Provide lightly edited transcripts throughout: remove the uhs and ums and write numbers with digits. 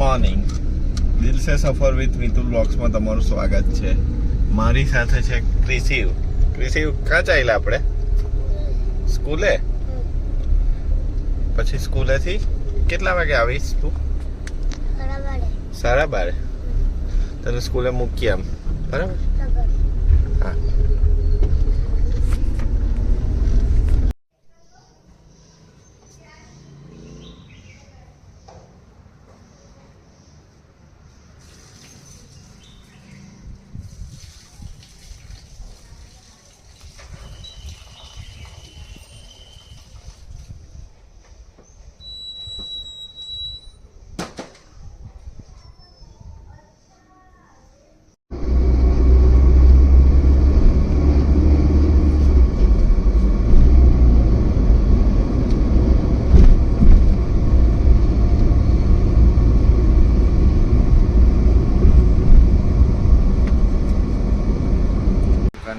Morning. દિલ સે સફર વિથ મિતુલ બ્લોગ્સમાં તમારું સ્વાગત છે. મારી સાથે છે ક્રિશિવ. ક્રિશિવ ક્યાં ચાલ્યા આપણે? સ્કૂલે. પછી સ્કૂલેથી કેટલા વાગે આવીશ તું? 12:30. તને સ્કૂલે મૂકી આમ, બરાબર? હા.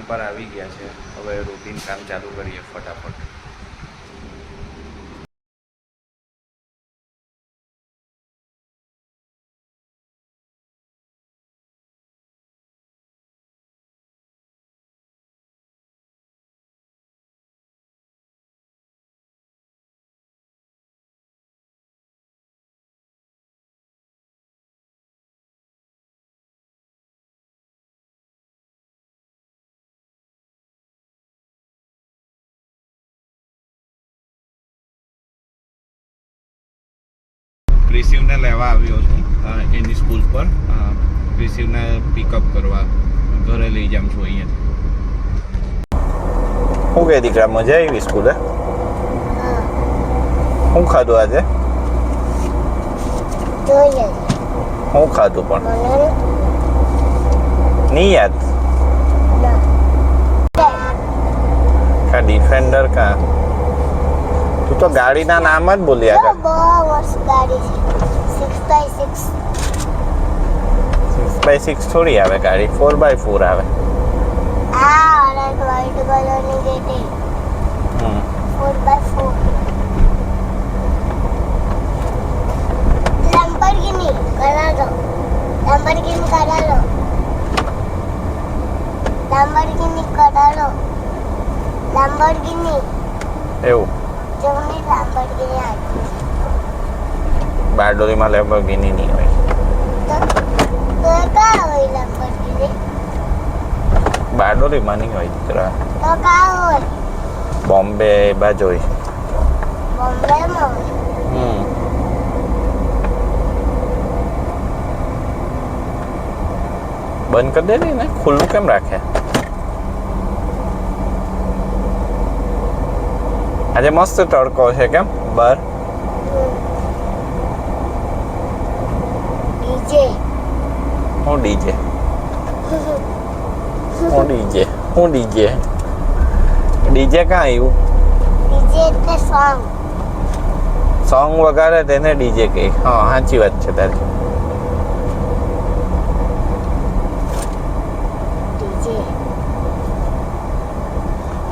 પર આવી ગયા છે. હવે રૂટીન કામ ચાલુ કરીએ ફટાફટ. ક્રિશિવને લેવા આવ્યો છું એની સ્કૂલ પર. ક્રિશિવને પિકઅપ કરવા ઘરે લઈ જાઉં છું અહીંયાથી. શું કહે દીકરા, મજા આવી સ્કૂલે? શું ખાધું આજે? શું ખાધું પણ નહીં યાદ? કા ડિફેન્ડર કા? તું તો ગાડીના નામ જ બોલ્યા કર. બહુ મસ્ત ગાડી છે. 6x6 6x6 થોડી આવે ગાડી, 4x4 આવે. આ અને વ્હાઈટ કલરની ગાડી 4x4 Lamborghini Gallardo. એવું જમણી Lamborghini આવી. બારડોલીમાં લેમ્બોર્ગિની નહીં હોય. તો કા હોય Lamborghini? બારડોલીમાં નહીં હોય દીકરા. તો કા હોય? બોમ્બે એ બાજુ હોય. બોમ્બેમાં હોય. બંધ કરી દે ને, ખુલ્લું કેમ રાખે? આજે મસ્ત તડકો છે કેમ બહાર? ડીજે હું ડીજે ક્યાં આવ્યું? ડીજે એટલે સોંગ વગાડે તેને ડીજે કહે. હા, સાચી વાત છે તારી.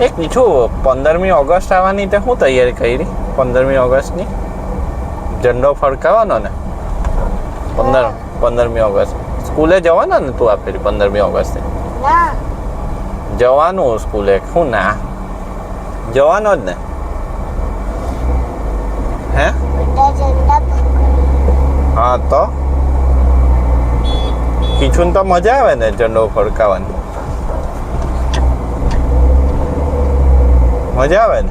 એક પૂછું, 15મી ઓગસ્ટ આવવાની તે શું તૈયારી કરી? 15મી ઓગસ્ટની ઝંડો ફરકાવવાનો ને? 15મી ઓગસ્ટ સ્કૂલે જવાનો ને તું? આપેલી 15મી ઓગસ્ટે જવાનું સ્કૂલે? શું ના જવાનો જ ને? હે? હા તો કીચું તો મજા આવે ને ઝંડો ફરકાવવાની? મજા આવે ને?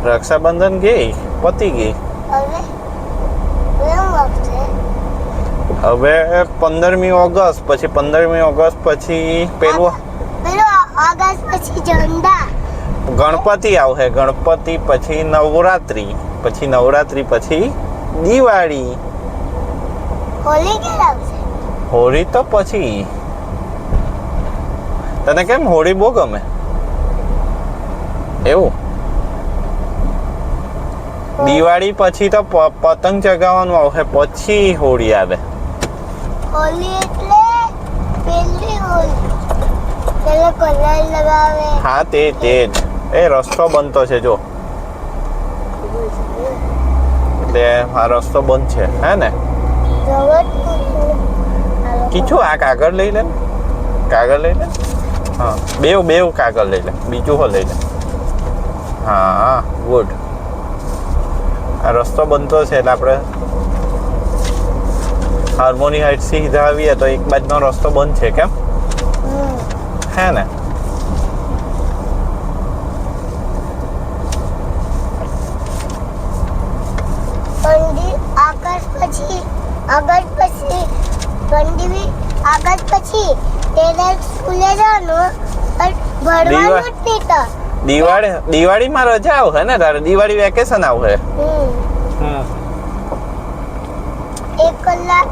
રક્ષાબંધન ગઈ, પતી ગઈ. હવે 15મી ઓગસ્ટ પછી 15મી ઓગસ્ટ પછી પેલું ઓગસ્ટ પછી ઝંડા. ગણપતિ આવશે. ગણપતિ પછી નવરાત્રી, પછી નવરાત્રી પછી દિવાળી. હોળી ક્યારે આવશે? હોળી તો પછી. તને કેમ હોળી બહુ ગમે? એવું? દિવાળી પછી તો પતંગ ચગાવવાનું આવશે, પછી હોળી આવે. હોળી એટલે પેલી ઓલી પેલો કલર લગાવે હા તે જ એ રસ્તો બનતો છે જો એટલે આ રસ્તો બંધ છે હે ને રવટ કીચું આ કાગળ લઈ લે ને કાગળ લઈ લે હા બેવ કાગળ લઈ લે બીજું હો લઈ લે હા ગુડ આ રસ્તો બનતો છે એટલે આપણે હાર્મોની હાઇટ્સ થી સીધા આવીએ તો એક બાજુનો રસ્તો બંધ છે કેમ હે ને આગળ પછી તેને સ્કૂલે જવાનું પણ ભણવાનું જ નહીં તો દિવાળીમાં રજા આવ હે ને તારે દિવાળી વેકેશન આવ હે એક કલાક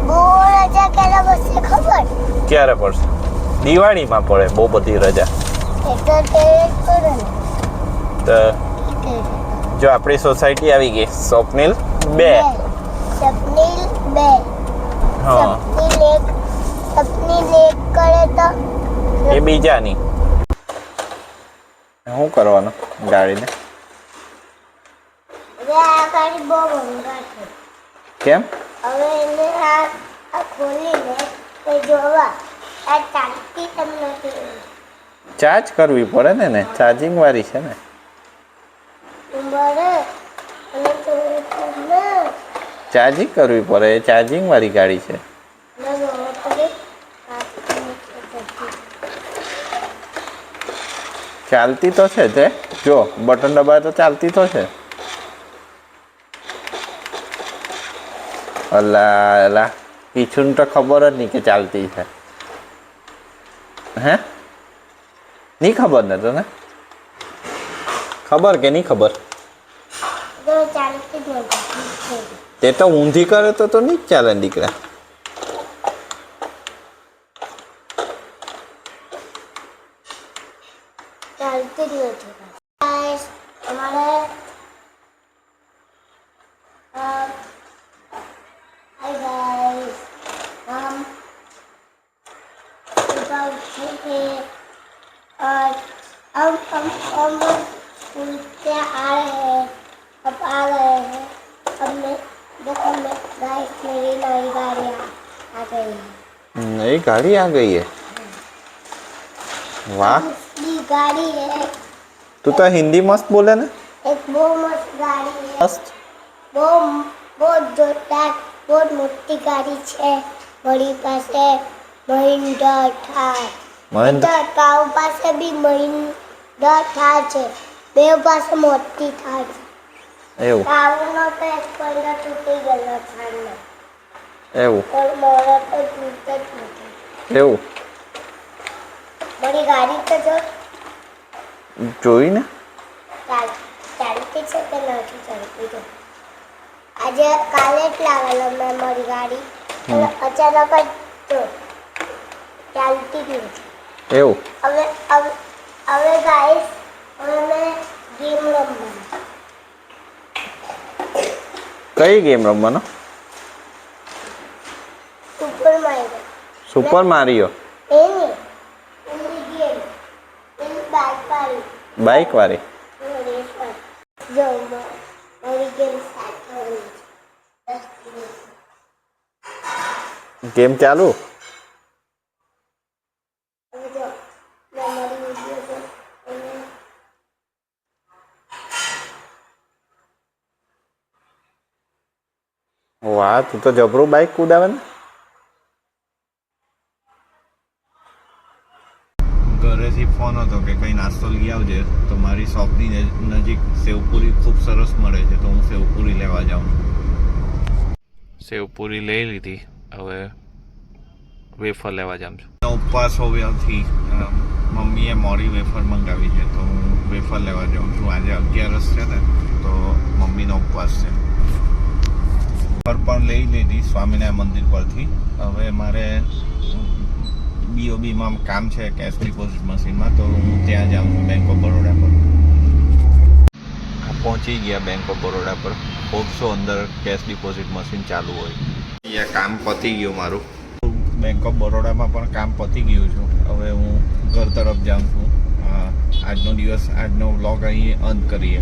બહુ રજા ક્યારે બસશે ખબર ક્યારે પડશે દિવાળીમાં પડે બહુ બધી રજા એટલે તે કરે ને તો જો આપણી સોસાયટી આવી ગઈ સ્વપ્નિલ 2 સપનીલ 2 હા સપનીલ એક કરે તો એ બીજાની શું કરવાનું ગાડીને હવે આ ગાડી બહુ ભંગાર છે કેમ હવે એને આ ખોલીને તો જોવા આ ચાલતી કેમ નથી ચાર્જ કરવી પડે ને એને ચાર્જિંગ વાળી છે ને બરે અને તો ચાર્જિંગ કરવી પડે એ ચાર્જિંગ વાળી ગાડી છે ચાલતી તો છે તે જો બટન દબાવે તો ચાલતી તો છે અલા પીછું તો ખબર જ નહીં કે ચાલતી છે હે નહીં ખબર ને તને ખબર કે નહીં ખબર ચાલતી જ નથી તે તો ઊંધી કરે તો નહીં જ ચાલે ને દીકરા ચાલતી જ નથી ગાઈસ અમારે હાય ગાઈસ सुबह उठे थे और हम स्कूल से आ रहे हैं अब आ गए हैं अब मैं देखो मैं गाइस मेरी नई गाड़ी आ गई है नई गाड़ी आ गई है वाह दूसरी गाड़ी है तू तो हिंदी मस्त बोले ना एक बहुत मस्त गाड़ी है मस्त बहुत जोरदार बहुत मोटी गाड़ी है बड़ी પાસે મહિન્દ્રા થાર મહેન્દ્ર તાવ પાસે બી મહિન્દ્રા થાર છે બે પાસે મોટી થાર છે એવું તાવનો તો એક પંદર તૂટી ગયેલો થારનો એવું પણ મોરો તો તૂટે જ નથી એવું બડી ગાડી તો જો જોઈને ચાલતી છે કે નથી ચાલતી જો આજે કાલે જ લાવેલો મેં મારી ગાડી અચાનક જ જો ચાલતી જ નથી એવું હવે ગાઈસ હવે મેં ગેમ રમવાની કઈ ગેમ રમવાનો સુપર મારિયો સુપર મારિયો એની ગેમ એની બાઇક વાળી જો મારી ગેમ સ્ટાર્ટ થવાની છે 10 મિનિટ ગેમ ચાલુ હવે જો મેં મારી વિડીયો જો વાહ તું તો જબરું બાઇક કુદાવે ને ઘરેથી ફોન હતો કે કંઈ નાસ્તો લઈ આવજે તો મારી શોપની નજીક સેવપુરી ખૂબ સરસ મળે છે તો હું સેવપુરી લેવા જાઉં સેવપુરી લઈ લીધી હવે વેફર લેવા જાઉં છું ઉપવાસ હોવાથી મમ્મીએ મોડી વેફર મંગાવી છે તો હું વેફર લેવા જાઉં છું આજે 11 છે ને તો મમ્મીનો ઉપવાસ છે વેફર પણ લઈ લીધી સ્વામિનારાયણ મંદિર પરથી હવે મારે બીઓબીમાં કામ છે કેશ ડિપોઝિટ મશીનમાં તો હું ત્યાં જાઉં છું બેંક ઓફ બરોડા પર પહોંચી ગયા બેંક ઓફ બરોડા પર 400 અંદર કેશ ડિપોઝિટ મશીન ચાલુ હોય અહીંયા કામ પતી ગયું મારું. બેંક ઓફ બરોડામાં પણ કામ પતી ગયું છું. હવે હું ઘર તરફ જાઉં છું. આજનો વ્લોગ અહીં અંત કરીએ.